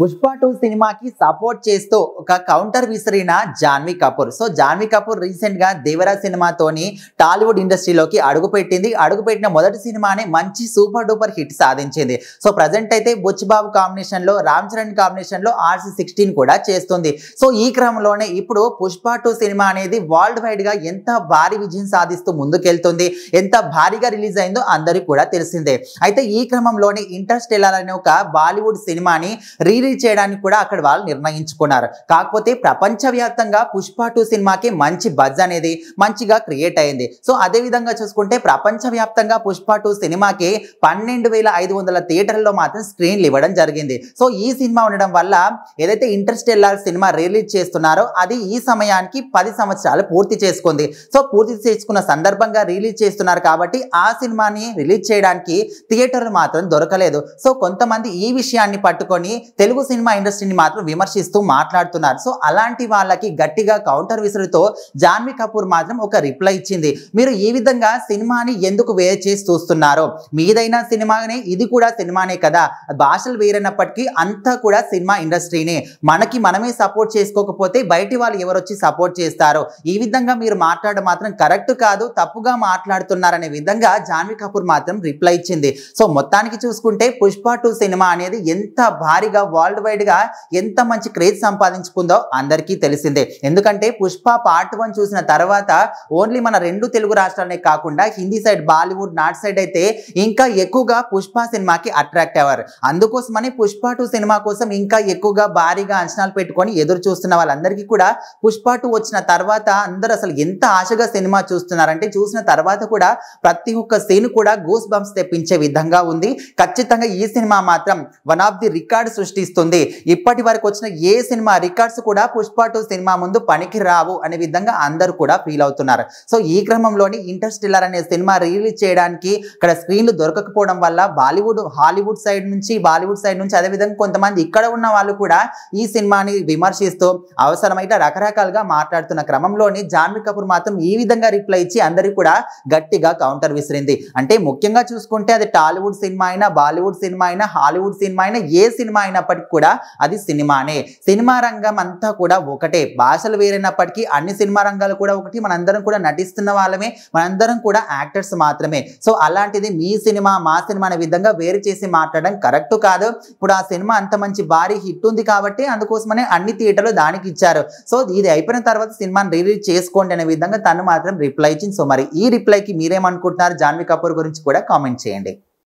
పుష్ప 2 సినిమాకి సపోర్ట్ చేస్తూ ఒక కౌంటర్ విసిరిన జాన్వీ కపూర్. సో జాన్వీ కపూర్ రీసెంట్ గా దేవరా సినిమాతోని టాలీవుడ్ ఇండస్ట్రీలోకి అడుగుపెట్టింది. అడుగుపెట్టిన మొదటి సినిమానే మంచి సూపర్ డూపర్ హిట్ సాధించింది. సో ప్రజెంట్ అయితే బుచ్చిబాబు కాంబినేషన్ లో, రామ్ చరణ్ కాంబినేషన్ లో RC16 కూడా చేస్తుంది. సో ఈ క్రమంలోనే ఇప్పుడు పుష్ప 2 సినిమా అనేది వరల్డ్ వైడ్ గా ఎంత భారీ విజయం సాధిస్తూ ముందుకెళ్తుంది, ఎంత భారీగా రిలీజ్ అయిందో అందరికీ కూడా తెలిసిందే. అయితే ఈ క్రమంలోనే ఇంటర్స్టెల్లార్ అనే ఒక బాలీవుడ్ సినిమాని రిలీజ్ చేయడానికి కూడా అక్కడ వాళ్ళు నిర్ణయించుకున్నారు. కాకపోతే ప్రపంచవ్యాప్తంగా పుష్ప 2 సినిమాకి మంచి బజ్ అనేది మంచిగా క్రియేట్ అయింది. సో అదే విధంగా చూసుకుంటే ప్రపంచవ్యాప్తంగా పుష్ప 2 సినిమాకి 12,500 థియేటర్లలో మాత్రం స్క్రీన్లు ఇవ్వడం జరిగింది. సో ఈ సినిమా ఉండడం వల్ల ఏదైతే ఇంటర్స్టెల్లార్ సినిమా రిలీజ్ చేస్తున్నారో అది ఈ సమయానికి 10 సంవత్సరాలు పూర్తి చేసుకుంది. సో పూర్తి చేసుకున్న సందర్భంగా రిలీజ్ చేస్తున్నారు కాబట్టి ఆ సినిమాని రిలీజ్ చేయడానికి థియేటర్లు మాత్రం దొరకలేదు. సో కొంతమంది ఈ విషయాన్ని పట్టుకొని తెలుగు సినిమా ఇండస్ట్రీని మాత్రం విమర్శిస్తూ మాట్లాడుతున్నారు. సో అలాంటి వాళ్ళకి గట్టిగా కౌంటర్ విసురుతో జాన్వీ కపూర్ మాత్రం ఒక రిప్లై ఇచ్చింది. మీరు ఈ విధంగా సినిమాని ఎందుకు వేరే చేసి చూస్తున్నారో, మీదైనా సినిమానే, ఇది కూడా సినిమానే కదా, భాషలు వేరైనప్పటికీ అంతా కూడా సినిమా ఇండస్ట్రీనే, మనకి మనమే సపోర్ట్ చేసుకోకపోతే బయటి వాళ్ళు ఎవరు వచ్చి సపోర్ట్ చేస్తారో, ఈ విధంగా మీరు మాట్లాడడం మాత్రం కరెక్ట్ కాదు, తప్పుగా మాట్లాడుతున్నారనే విధంగా జాన్వీ కపూర్ మాత్రం రిప్లై ఇచ్చింది. సో మొత్తానికి చూసుకుంటే పుష్ప 2 సినిమా అనేది ఎంత భారీగా వరల్డ్ వైడ్ గా ఎంత మంచి క్రేజ్ సంపాదించుకుందో అందరికీ తెలిసిందే. ఎందుకంటే పుష్ప పార్ట్ 1 చూసిన తర్వాత ఓన్లీ మన 2 తెలుగు రాష్ట్రాలనే కాకుండా Hindi side, Bollywood, north side అయితే ఇంకా ఎక్కువగా పుష్ప సినిమాకి అట్రాక్ట్ అయ్యారు. అందుకోసమని పుష్ప 2 సినిమా కోసం ఇంకా ఎక్కువగా భారీగా అంచనాలు పెట్టుకొని ఎదురు చూస్తున్న వాళ్ళందరికీ కూడా పుష్ప 2 వచ్చిన తర్వాత అందరూ అసలు ఎంత ఆశగా సినిమా చూస్తున్నారంటే, చూసిన తర్వాత కూడా ప్రతి ఒక్క సీన్ కూడా గూస్ బంప్స్ తెప్పించే విధంగా ఉంది. ఖచ్చితంగా ఈ సినిమా మాత్రం వన్ ఆఫ్ ది రికార్డ్ సృష్టిస్తుంది. ఇప్పటి వరకు వచ్చిన ఏ సినిమా రికార్డ్స్ కూడా పుష్ప 2 సినిమా ముందు పనికి రావు అనే విధంగా అందరూ కూడా ఫీల్ అవుతున్నారు. సో ఈ క్రమంలోని ఇంటర్స్టెల్లార్ అనే సినిమా రిలీజ్ చేయడానికి ఇక్కడ స్క్రీన్లు దొరకకపోవడం వల్ల హాలీవుడ్ సైడ్ నుంచి అదే విధంగా కొంతమంది ఇక్కడ ఉన్న వాళ్ళు కూడా ఈ సినిమాని విమర్శిస్తూ అవసరమైతే రకరకాలుగా మాట్లాడుతున్న క్రమంలోని జాన్వీ కపూర్ మాత్రం ఈ విధంగా రిప్లై ఇచ్చి అందరికీ కూడా గట్టిగా కౌంటర్ విసిరింది. అంటే ముఖ్యంగా చూసుకుంటే అది టాలీవుడ్ సినిమా అయినా, బాలీవుడ్ సినిమా అయినా, హాలీవుడ్ సినిమా అయినా, ఏ సినిమా అయినప్పటికీ కూడా అది సినిమానే. సినిమా రంగం అంతా కూడా ఒకటే, భాషలు వేరైనప్పటికీ అన్ని సినిమా రంగాలు కూడా ఒకటి, మనందరం కూడా నటిస్తున్న వాళ్ళమే, మనందరం కూడా యాక్టర్స్ మాత్రమే. సో అలాంటిది మీ సినిమా మా సినిమా అనే విధంగా వేరు చేసి మాట్లాడడం కరెక్ట్ కాదు. ఇప్పుడు ఆ సినిమా అంత మంచి భారీ హిట్ ఉంది కాబట్టి అందుకోసమనే అన్ని థియేటర్లు దానికి ఇచ్చారు. సో ఇది అయిపోయిన తర్వాత సినిమాని రిలీజ్ చేసుకోండి అనే విధంగా తను మాత్రం రిప్లై ఇచ్చింది. సో మరి ఈ రిప్లైకి మీరేమనుకుంటున్నారు, జాన్వీ కపూర్ గురించి కూడా కామెంట్ చేయండి.